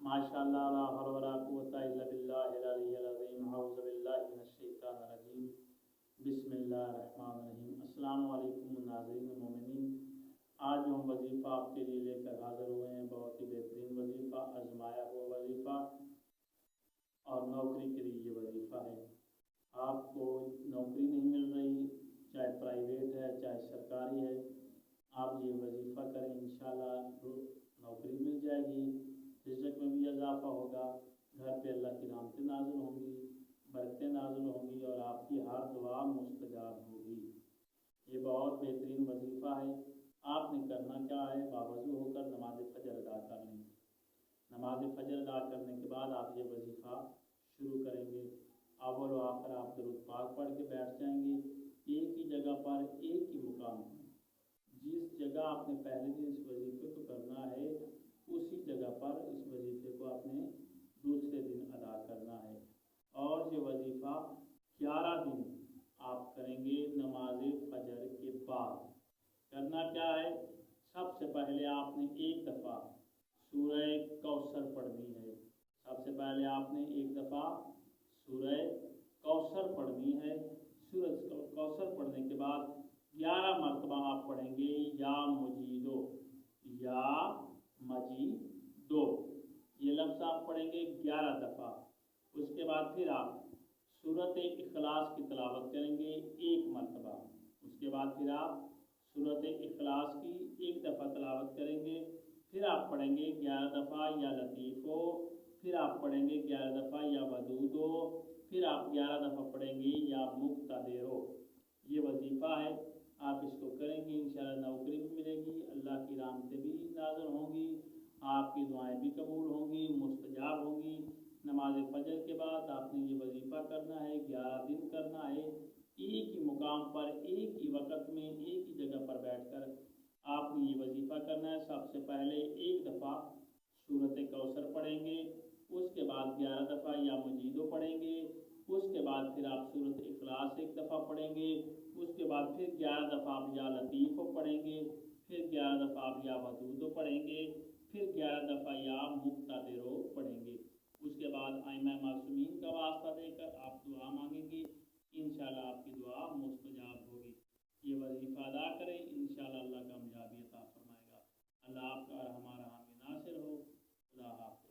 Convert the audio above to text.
माशाअल्लाह ला हौला वला कुव्वता इल्ला बिल्लाहिल अलिय्यिल अज़ीम। औज़ु बिल्लाहि मिनश शैतानिर रजीम। बिस्मिल्लाहिर रहमानिर रहीम। अस्सलामु अलैकुम नाज़रीन मोमिनीन। आज हम वजीफ़ा आपके लिए लेकर हाज़िर हुए हैं। बहुत ही बेहतरीन वजीफ़ा, आज़माया हुआ वजीफ़ा और नौकरी के लिए ये वजीफ़ा है। आपको नौकरी नहीं मिल रही, चाहे प्राइवेट है चाहे सरकारी है, आप ये वजीफ़ा करें, इंशाअल्लाह नौकरी मिल जाएगी, रिज़्क़ में भी इजाफ़ा होगा, घर पे अल्लाह की रहमतें नाज़िल होंगी, बरकतें नाज़िल होंगी और आपकी हर दुआ मुस्तजाब होगी। ये बहुत बेहतरीन वजीफ़ा है। आपने करना क्या है, बावज़ू होकर नमाज फ़जर अदा कर लें। नमाज फ़जर अदा करने के बाद आप ये वजीफ़ा शुरू करेंगे। अव्वल व आखिर आप दुरूद पाक पढ़ के बैठ जाएंगे, एक ही जगह पर, एक ही मुकाम पर। जिस जगह आपने पहले दिन इस वजीफ़े को करना है, उसी जगह पर इस वजीफ़े को आपने दूसरे दिन अदा करना है। और ये वजीफ़ा 11 दिन आप करेंगे नमाज फ़जर के बाद। करना क्या है, सबसे पहले आपने एक दफ़ा सूरह कौसर पढ़नी है। सबसे पहले आपने एक दफ़ा सूरह कौसर पढ़नी है। सूरह कौसर पढ़ने के बाद 11 मरतबा आप पढ़ेंगे या मुजीदो, या मजीदो, ये लफ्ज़ आप पढ़ेंगे 11 दफ़ा। उसके बाद फिर आप सूरत इखलास की तिलावत करेंगे 1 मरतबा। उसके बाद फिर आप सूरत इखलास की 1 दफ़ा तिलावत करेंगे। फिर आप पढ़ेंगे 11 दफ़ा या लतीफ़ो। फिर आप पढ़ेंगे 11 दफ़ा या वदूदो। फिर आप 11 दफ़ा पढ़ेंगे या मुक्तदिरो। ये वजीफ़ा है, आप इसको करेंगे, इंशाअल्लाह नौकरी भी मिलेगी, अल्लाह की रहमतें भी नाज़िल होंगी, आपकी दुआएं भी कबूल होंगी, मुस्तजाब होंगी। नमाज फ़जर के बाद आपने ये वजीफ़ा करना है, 11 दिन करना है, एक ही मुकाम पर, एक ही वक़्त में, एक ही जगह पर बैठकर आपने ये वजीफ़ा करना है। सबसे पहले एक दफ़ा सूरत कौसर पढ़ेंगे, उसके बाद 11 दफ़ा या मजीदो पढ़ेंगे, उसके बाद फिर आप सूरत इखलास 1 दफ़ा पढ़ेंगे, उसके बाद फिर 11 दफ़ा आप या लतीफ़ो पढ़ेंगे, फिर 11 दफ़ा आप या वदूदो पढ़ेंगे, फिर 11 दफ़ा या मुक्तदिरो पढ़ेंगे। उसके बाद आइम्मा मासूमीन का वास्ता देकर आप दुआ मांगेंगे, इंशाअल्लाह आपकी दुआ मुस्तजाब होगी। ये वजीफ़ा अदा करें, इंशाअल्लाह अल्लाह कामयाबी अता फरमाएगा। अल्लाह आपका और हमारा हामी नासिर हो। खुदा हाफ़िज़।